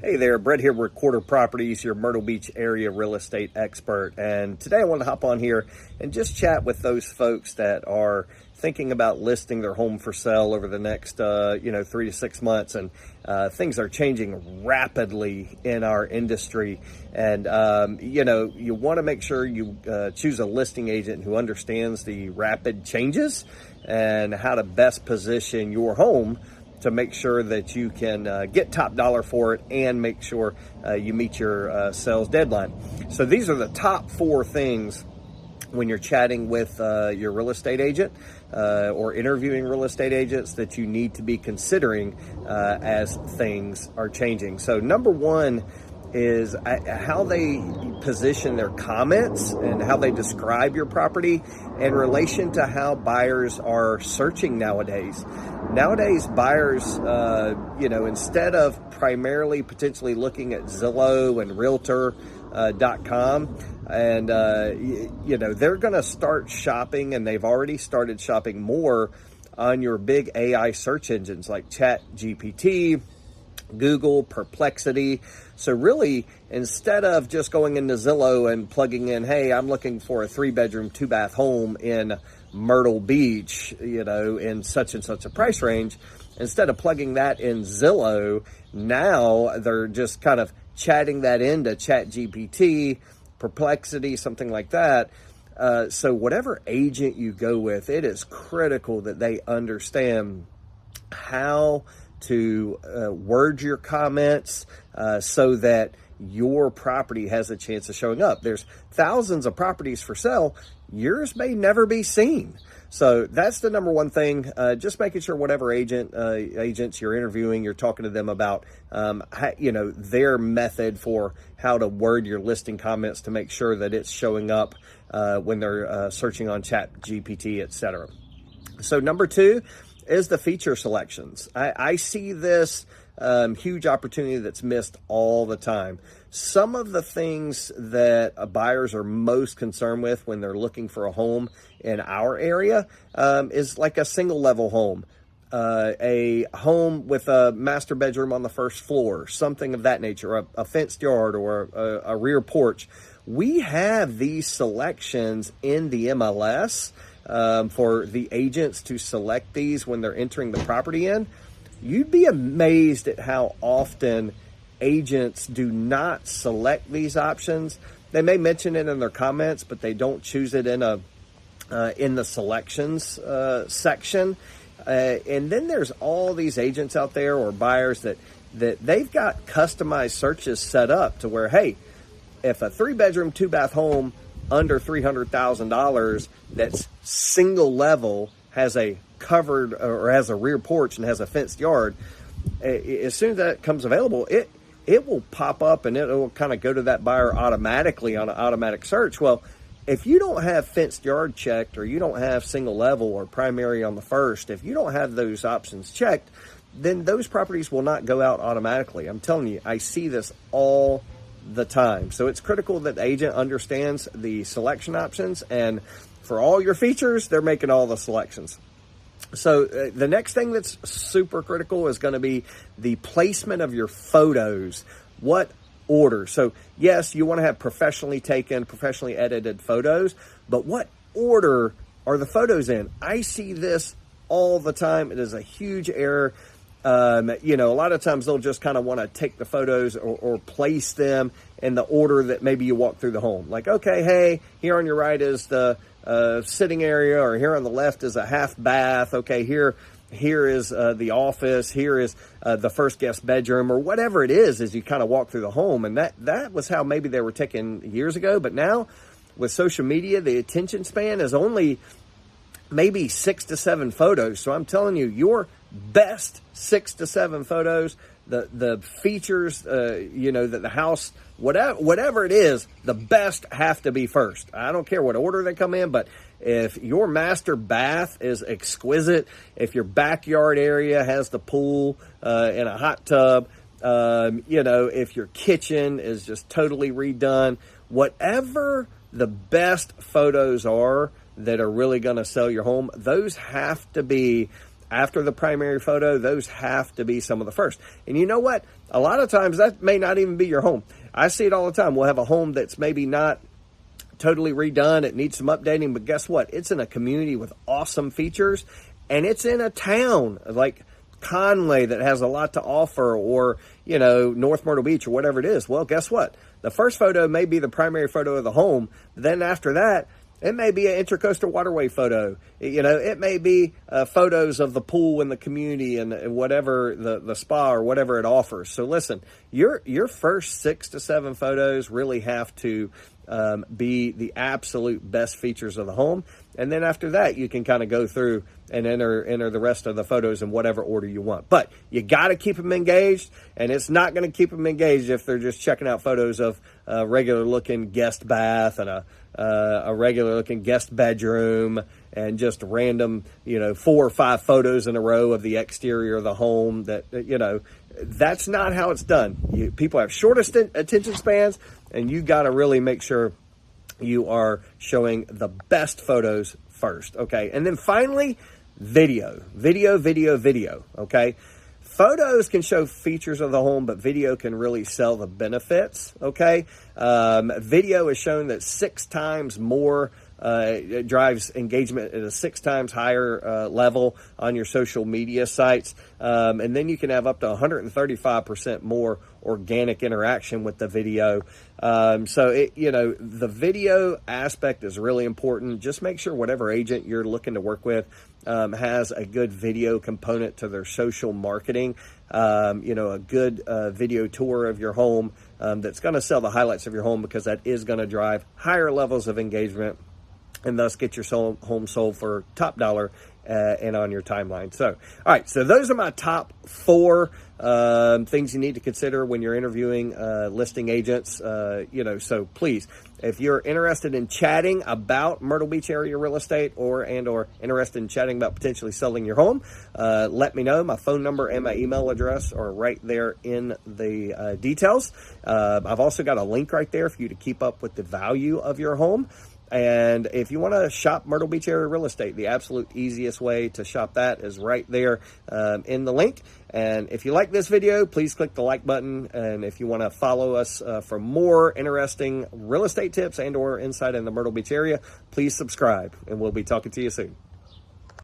Hey there, Brett here with Quarter Properties, your Myrtle Beach area real estate expert. And today I want to hop on here and just chat with those folks that are thinking about listing their home for sale over the next, 3 to 6 months. And things are changing rapidly in our industry. And, you want to make sure you choose a listing agent who understands the rapid changes and how to best position your home to make sure that you can get top dollar for it and make sure you meet your sales deadline. So these are the top 4 things when you're chatting with your real estate agent or interviewing real estate agents that you need to be considering as things are changing. So number 1 is how they position their comments and how they describe your property in relation to how buyers are searching nowadays. Nowadays, buyers, instead of primarily potentially looking at Zillow and Realtor.com, and, they're going to start shopping, and they've already started shopping more on your big AI search engines like ChatGPT, Google, Perplexity. So really, instead of just going into Zillow and plugging in, hey, I'm looking for a 3-bedroom, 2-bath home in Myrtle Beach, in such and such a price range, instead of plugging that in Zillow, now they're just kind of chatting that into ChatGPT, Perplexity, something like that. So whatever agent you go with, it is critical that they understand how to word your comments so that your property has a chance of showing up. There's thousands of properties for sale. Yours may never be seen. So that's the number 1 thing. Just making sure whatever agents you're interviewing, you're talking to them about, their method for how to word your listing comments to make sure that it's showing up when they're searching on ChatGPT, etc. So number 2 is the feature selections. I see this huge opportunity that's missed all the time. Some of the things that buyers are most concerned with when they're looking for a home in our area is like a single level home, a home with a master bedroom on the first floor, something of that nature, a fenced yard or a rear porch. We have these selections in the MLS for the agents to select these when they're entering the property in. You'd be amazed at how often agents do not select these options. They may mention it in their comments, but they don't choose it in the selections section. And then there's all these agents out there or buyers that they've got customized searches set up to where, hey, if a 3-bedroom, 2-bath home under $300,000 that's single level, has a covered or has a rear porch and has a fenced yard, as soon as that comes available, it will pop up and it will kind of go to that buyer automatically on an automatic search. Well, if you don't have fenced yard checked, or you don't have single level or primary on the first, if you don't have those options checked, then those properties will not go out automatically. I'm telling you, I see this all the time. So it's critical that the agent understands the selection options, and for all your features, they're making all the selections. So the next thing that's super critical is going to be the placement of your photos. What order? So yes, you want to have professionally taken, professionally edited photos, but what order are the photos in? I see this all the time. It is a huge error. A lot of times they'll just kind of want to take the photos or place them in the order that maybe you walk through the home. Like, okay, hey, here on your right is the sitting area, or here on the left is a half bath. Okay, here is the office. Here is the first guest bedroom, or whatever it is as you kind of walk through the home. And that was how maybe they were taken years ago. But now with social media, the attention span is only maybe 6 to 7 photos. So I'm telling you, your best 6 to 7 photos, the features, that the house, whatever it is, the best have to be first. I don't care what order they come in, but if your master bath is exquisite, if your backyard area has the pool and a hot tub, if your kitchen is just totally redone, whatever the best photos are that are really going to sell your home, those have to be after the primary photo, those have to be some of the first. And you know what? A lot of times that may not even be your home. I see it all the time. We'll have a home that's maybe not totally redone. It needs some updating, but guess what? It's in a community with awesome features, and it's in a town like Conway that has a lot to offer, or, you know, North Myrtle Beach or whatever it is. Well, guess what? The first photo may be the primary photo of the home. Then after that, it may be an intercoastal waterway photo. You know, it may be photos of the pool in the community and whatever the spa or whatever it offers. So listen, your first 6 to 7 photos really have to be the absolute best features of the home. And then after that, you can kind of go through and enter the rest of the photos in whatever order you want. But you got to keep them engaged, and it's not going to keep them engaged if they're just checking out photos of a regular-looking guest bath and a regular-looking guest bedroom and just random, 4 or 5 photos in a row of the exterior of the home. That's not how it's done. People have short attention spans, and you got to really make sure you are showing the best photos first, okay? And then finally, video, okay? Photos can show features of the home, but video can really sell the benefits, okay? Video is shown that 6 times more, it drives engagement at a 6 times higher level on your social media sites. And then you can have up to 135% more organic interaction with the video. The video aspect is really important. Just make sure whatever agent you're looking to work with has a good video component to their social marketing. A good video tour of your home that's going to sell the highlights of your home, because that is going to drive higher levels of engagement and thus get your home sold for top dollar and on your timeline. So, all right, so those are my top 4 things you need to consider when you're interviewing listing agents. So please, if you're interested in chatting about Myrtle Beach area real estate or interested in chatting about potentially selling your home, let me know. My phone number and my email address are right there in the details. I've also got a link right there for you to keep up with the value of your home. And if you want to shop Myrtle Beach area real estate, the absolute easiest way to shop that is right there in the link. And if you like this video, please click the like button. And if you want to follow us for more interesting real estate tips and or insight in the Myrtle Beach area, please subscribe. And we'll be talking to you soon.